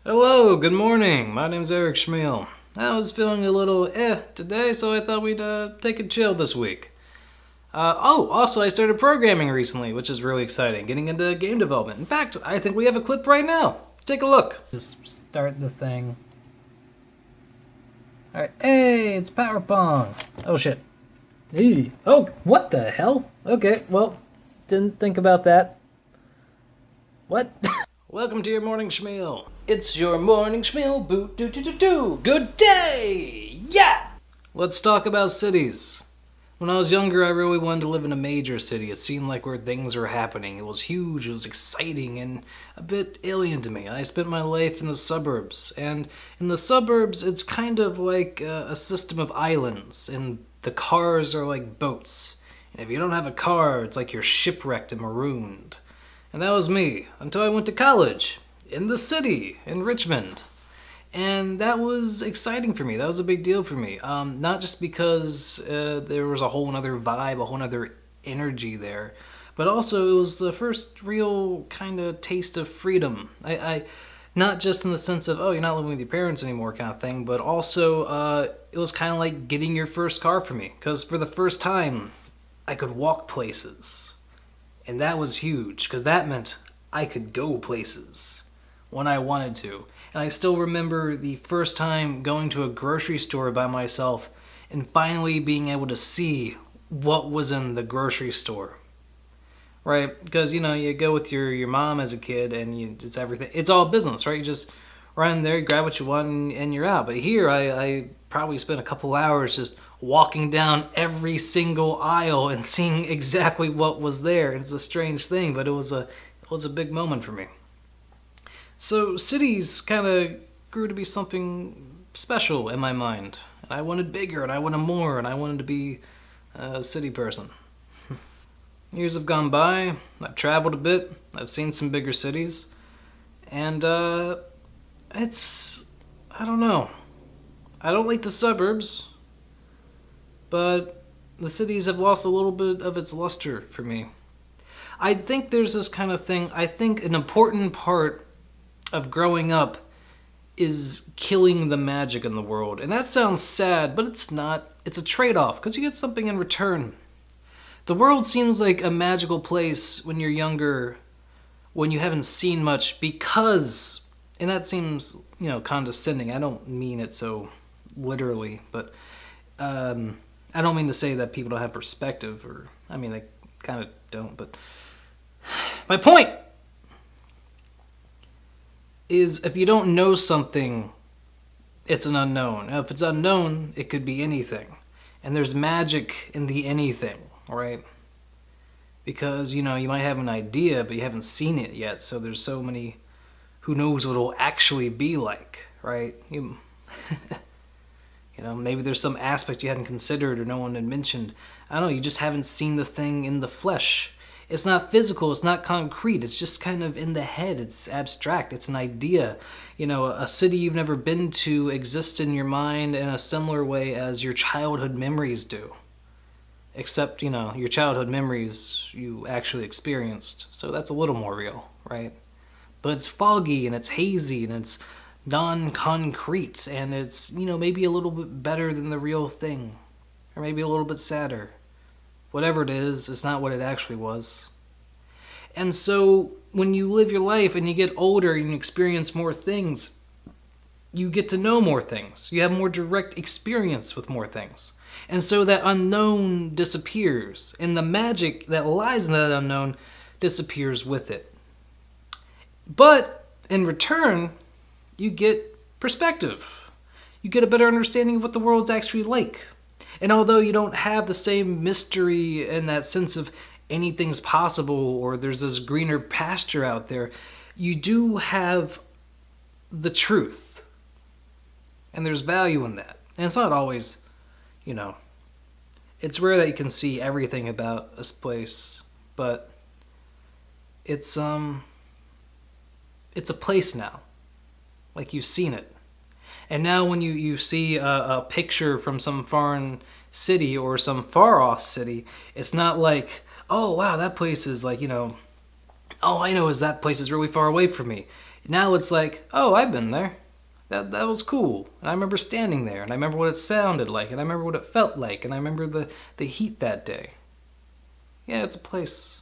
Hello, good morning. My name's SCHMIEL. I was feeling a little today, so I thought we'd take it chill this week. Also, I started programming recently, which is really exciting, getting into game development. In fact, I think we have a clip right now. Take a look. Just start the thing. Alright, hey, it's Power Pong. Oh shit. Hey. Oh, what the hell? Okay, well, didn't think about that. What? Welcome to your Morning Schmiel. It's your Morning Schmiel. Boo doo doo doo doo. Good day! Yeah! Let's talk about cities. When I was younger, I really wanted to live in a major city. It seemed like where things were happening. It was huge, it was exciting, and a bit alien to me. I spent my life in the suburbs. And in the suburbs, it's kind of like a system of islands, and the cars are like boats. And if you don't have a car, it's like you're shipwrecked and marooned. And that was me, until I went to college, in the city, in Richmond. And that was exciting for me, that was a big deal for me. Not just because there was a whole other vibe, a whole other energy there, but also it was the first real kind of taste of freedom. I not just in the sense of, oh, you're not living with your parents anymore kind of thing, but also it was kind of like getting your first car for me, because for the first time, I could walk places. And that was huge, because that meant I could go places when I wanted to. And I still remember the first time going to a grocery store by myself and finally being able to see what was in the grocery store. Right? Because, you know, you go with your mom as a kid and it's everything. It's all business, right? You just run in there, you grab what you want, and you're out. But here, I probably spent a couple hours just walking down every single aisle and seeing exactly what was there. It's a strange thing, but it was a big moment for me. So cities kind of grew to be something special in my mind. And I wanted bigger, and I wanted more, and I wanted to be a city person. Years have gone by, I've traveled a bit, I've seen some bigger cities, and I don't know. I don't like the suburbs, but the cities have lost a little bit of its luster for me. I think there's this kind of thing, I think an important part of growing up is killing the magic in the world. And that sounds sad, but it's not. It's a trade-off, because you get something in return. The world seems like a magical place when you're younger, when you haven't seen much, because, and that seems, condescending. I don't mean it so literally, but I don't mean to say that people don't have perspective, or, I mean, they kind of don't, but my point is if you don't know something, it's an unknown. Now, if it's unknown, it could be anything. And there's magic in the anything, right? Because, you might have an idea, but you haven't seen it yet, so there's so many, who knows what it'll actually be like, right? Maybe there's some aspect you hadn't considered or no one had mentioned. I don't know, you just haven't seen the thing in the flesh. It's not physical, it's not concrete, it's just kind of in the head, it's abstract, it's an idea. A city you've never been to exists in your mind in a similar way as your childhood memories do. Except, your childhood memories you actually experienced, so that's a little more real, right? But it's foggy and it's hazy and it's non-concrete and it's, maybe a little bit better than the real thing. Or maybe a little bit sadder. Whatever it is, it's not what it actually was. And so when you live your life and you get older and you experience more things, you get to know more things. You have more direct experience with more things. And so that unknown disappears, and the magic that lies in that unknown disappears with it. But in return, you get perspective. You get a better understanding of what the world's actually like. And although you don't have the same mystery and that sense of anything's possible or there's this greener pasture out there, you do have the truth. And there's value in that. And it's not always, it's rare that you can see everything about this place, but it's a place now. Like you've seen it. And now when you see a picture from some foreign city or some far-off city, it's not like, oh, wow, that place is like, all I know is that place is really far away from me. Now it's like, oh, I've been there. That was cool. And I remember standing there, and I remember what it sounded like, and I remember what it felt like, and I remember the heat that day. Yeah, it's a place.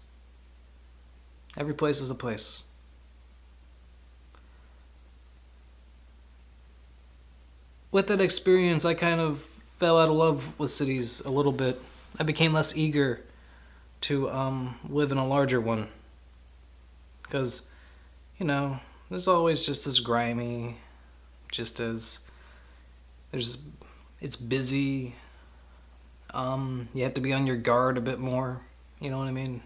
Every place is a place. With that experience, I kind of fell out of love with cities a little bit. I became less eager to live in a larger one. Because, there's always just as grimy, just as it's busy. You have to be on your guard a bit more. You know what I mean?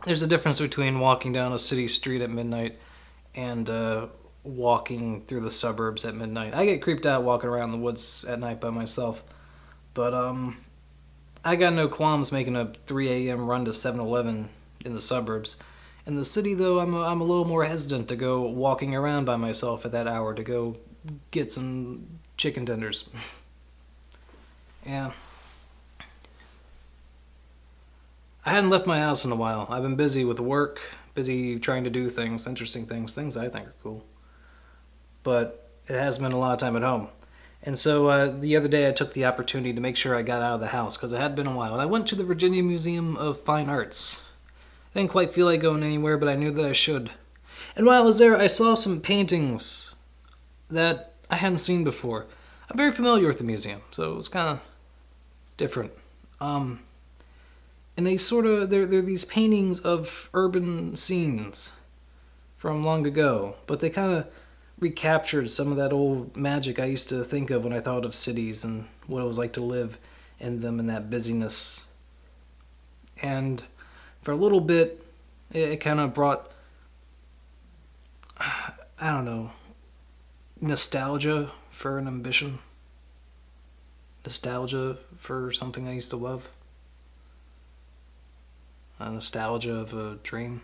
There's a difference between walking down a city street at midnight and walking through the suburbs at midnight. I get creeped out walking around the woods at night by myself, but I got no qualms making a 3 a.m. run to 7-Eleven in the suburbs. In the city, though, I'm a little more hesitant to go walking around by myself at that hour to go get some chicken tenders. Yeah. I hadn't left my house in a while. I've been busy with work, busy trying to do things, interesting things I think are cool. But it has been a lot of time at home. And so the other day I took the opportunity to make sure I got out of the house, because it had been a while. And I went to the Virginia Museum of Fine Arts. I didn't quite feel like going anywhere, but I knew that I should. And while I was there, I saw some paintings that I hadn't seen before. I'm very familiar with the museum, so it was kind of different. And they they're these paintings of urban scenes from long ago, but they kind of recaptured some of that old magic I used to think of when I thought of cities and what it was like to live in them and that busyness. And for a little bit, it kind of brought, I don't know, nostalgia for an ambition. Nostalgia for something I used to love. A nostalgia of a dream.